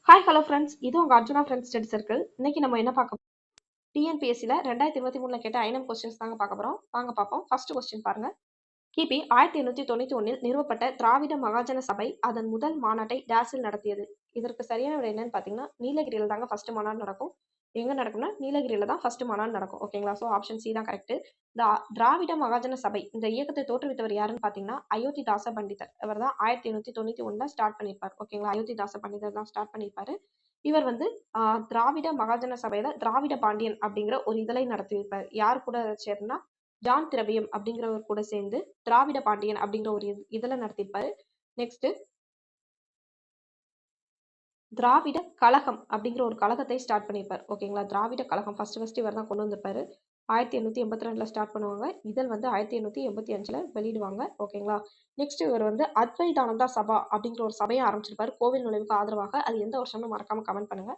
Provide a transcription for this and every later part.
Hi hello friends, இது உங்க Arjuna friends study circle. இன்னைக்கு நம்ம என்ன பார்க்க டிஎன்பிஎஸ்சியில் 2023 கேட்ட ஐனம் கொஸ்டின்ஸ் தாங்க பார்க்க போகிறோம். வாங்க பார்ப்போம். ஃபர்ஸ்ட் கொஸ்டின் பாருங்க. கிபி 1891 நிறுவப்பட்ட திராவிட மகாஜன சபை அதன் முதல் மாநாட்டை டேஸில் நடத்தியது. இதற்கு சரியான விடை என்னன்னு பார்த்தீங்கன்னா, நீலகிரியில் தாங்க ஃபர்ஸ்ட் மாநாடு நடக்கும். எங்க நடக்கும்னா நீலகிரியில தான் ஃபர்ஸ்ட் மாநாடு நடக்கும். ஓகேங்களா? ஸோ ஆப்ஷன் சி தான் கரெக்ட். திராவிட மகாஜன சபை இந்த இயக்கத்தை தோற்றுவித்தவர் யாருன்னு பார்த்தீங்கன்னா, அயோத்திதாச பண்டிதர். இவர் தான் 1891 ஸ்டார்ட் பண்ணியிருப்பார். ஓகேங்களா? அயோத்திதாச பண்டிதர் தான் ஸ்டார்ட் பண்ணியிருப்பாரு. இவர் வந்து திராவிட மகாஜன சபையில திராவிட பாண்டியன் அப்படிங்கிற ஒரு இதழை நடத்தியிருப்பார். யார் கூட சேர்ந்தா ஜான் திரவியம் அப்படிங்கிறவர் கூட சேர்ந்து திராவிட பாண்டியன் அப்படிங்கிற ஒரு இதழை நடத்தியிருப்பாரு. நெக்ஸ்ட் திராவிட கழகம் அப்படிங்கிற ஒரு கழகத்தை ஸ்டார்ட் பண்ணியிருப்பார். ஓகேங்களா? திராவிட கழகம் ஃபர்ஸ்ட் இவர் தான் கொண்டு வந்திருப்பாரு. 1882 ஸ்டார்ட் பண்ணுவாங்க. இதழ் வந்து 1885 வெளியிடுவாங்க. ஓகேங்களா? நெக்ஸ்ட் இவர் வந்து அத்வைதானந்தா சபா அப்படிங்கிற ஒரு சபையை ஆரம்பிச்சிருப்பாரு கோவில் நுழைவுக்கு ஆதரவாக. அது எந்த வருஷம்னு மறக்காம கமெண்ட் பண்ணுங்க.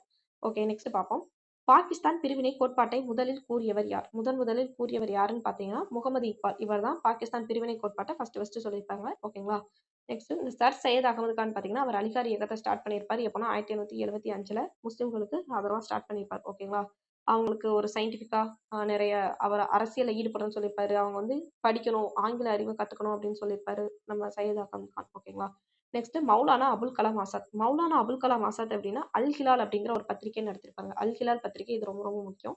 ஓகே, நெக்ஸ்ட் பார்ப்போம். பாகிஸ்தான் பிரிவினை கோட்பாட்டை முதலில் கூறியவர் யார்? முதலில் கூறியவர் யாருன்னு பார்த்தீங்கன்னா முகமது இக்பால். இவர் தான் பாகிஸ்தான் பிரிவினை கோட்பாட்டை ஃபர்ஸ்ட் சொல்லியிருப்பாங்க. ஓகேங்களா? நெக்ஸ்ட் இந்த சர் சையத் அகமது கான் பார்த்தீங்கன்னா அவர் அலிகார் இயக்கத்தை ஸ்டார்ட் பண்ணியிருப்பார். எப்போனா 1875 முஸ்லிம்களுக்கு ஆதரவாக ஸ்டார்ட் பண்ணியிருப்பார். ஓகேங்களா? அவங்களுக்கு ஒரு சயின்டிஃபிக்கா நிறைய அவர் அரசியலில் ஈடுபடணும்னு சொல்லியிருப்பாரு. அவங்க வந்து படிக்கணும், ஆங்கில அறிவை கற்றுக்கணும் அப்படின்னு சொல்லியிருப்பாரு நம்ம சையத் அகமது கான். ஓகேங்களா? நெக்ஸ்ட் மௌலானா அபுல் கலாம் ஆசாத். மௌலானா அபுல் கலாம் ஆசாத் அப்படின்னா அல் ஹிலால் அப்படிங்கிற ஒரு பத்திரிகை நடத்திருப்பாங்க. அல் ஹிலால் பத்திரிகை இது ரொம்ப ரொம்ப முக்கியம்.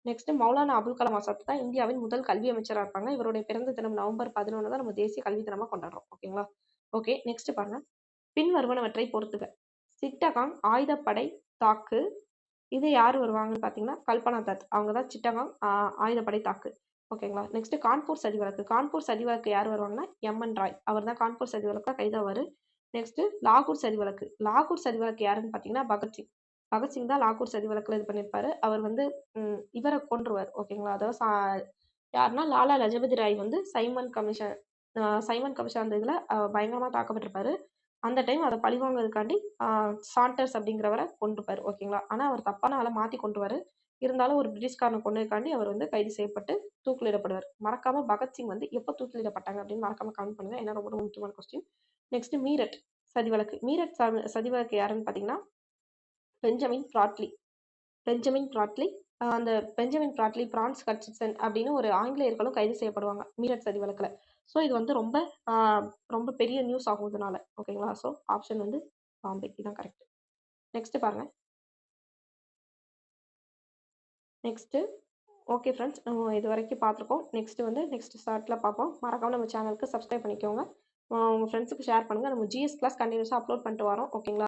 நெக்ஸ்ட் மௌலானா அபுல் கலாம் ஆசாத் தான் இந்தியாவின் முதல் கல்வி அமைச்சராக இருப்பாங்க. இவருடைய பிறந்த தினம் நவம்பர் 11 தான் நம்ம தேசிய கல்வி தினமா கொண்டாடுறோம். ஓகேங்களா? ஓகே, நெக்ஸ்ட் பாருங்க. பின் வருவனவற்றை பொறுத்துக. சிட்டகாங் ஆயுதப்படை தாக்கு. இது யார் வருவாங்கன்னு பார்த்தீங்கன்னா கல்பனா தத். அவங்க தான் சிட்டகாங் ஆயுதப்படை தாக்கு. ஓகேங்களா? நெக்ஸ்ட் கான்பூர் சதி வழக்கு. கான்பூர் சதி வழக்கு யார் வருவாங்கன்னா எம்என் ராய். அவர் தான் கான்பூர் சதி வழக்கு கைதாவாரு. நெக்ஸ்ட் லாகூர் சதி வழக்கு. லாகூர் சதி வழக்கு யாருன்னு பார்த்தீங்கன்னா பகத்சிங். பகத்சிங் தான் லாகூர் சதி வழக்குல இது பண்ணியிருப்பாரு. அவர் வந்து இவரை கொன்றுவார். ஓகேங்களா? அதாவது யாருன்னா லாலா லஜபதி ராய் வந்து சைமன் கமிஷன் அந்த இதுல பயங்கரமா தாக்கப்பட்டிருப்பாரு. அந்த டைம் அதை பழிவாங்கிறதுக்காண்டி சாண்டர்ஸ் அப்படிங்கிறவரை கொண்டுப்பாரு. ஓகேங்களா? ஆனா அவர் தப்பான ஆளை மாத்தி கொண்டுவாரு. இருந்தாலும் ஒரு பிரிட்டிஷ்காரனை கொண்டதுக்காண்டி அவர் வந்து கைது செய்யப்பட்டு தூக்கிலிடப்படுவார். மறக்காம பகத்சிங் வந்து எப்போ தூக்கிலிடப்பட்டாங்க அப்படின்னு மறக்காம கமெண்ட் பண்ணுங்க. ஏன்னா ரொம்ப முக்கியமான கொஸ்டின். நெக்ஸ்ட் மீரட் சதி வழக்கு. மீரட் சதி வழக்கு யாருன்னு பார்த்தீங்கன்னா பெஞ்சமின் பிராட்லி. அந்த பெஞ்சமின் பிராட்லி, பிரான்ஸ் ஹட்சின்சன் அப்படின்னு ஒரு ஆங்கிலேயர்களும் கைது செய்யப்படுவாங்க மீரட் சதி வழக்குல. ஸோ இது வந்து ரொம்ப பெரிய நியூஸ் ஆகும் இதனால. ஓகேங்களா? ஸோ ஆப்ஷன் வந்து பாம்பே இதுதான் கரெக்ட். நெக்ஸ்ட் பாருங்க. நெக்ஸ்ட் ஓகே ஃப்ரெண்ட்ஸ், நம்ம இது வரைக்கும் பார்த்துருக்கோம். நெக்ஸ்ட் ஸ்டார்ட்ல பார்ப்போம். மறக்காம நம்ம சேனலுக்கு சப்ஸ்கிரைப் பண்ணிக்கோங்க. உங்க ஃப்ரெண்ட்ஸுக்கு ஷேர் பண்ணுங்க. நம்ம ஜிஎஸ் கிளாஸ் கண்டினியூஸாக அப்லோட் பண்ணிட்டு வரோம். ஓகேங்களா?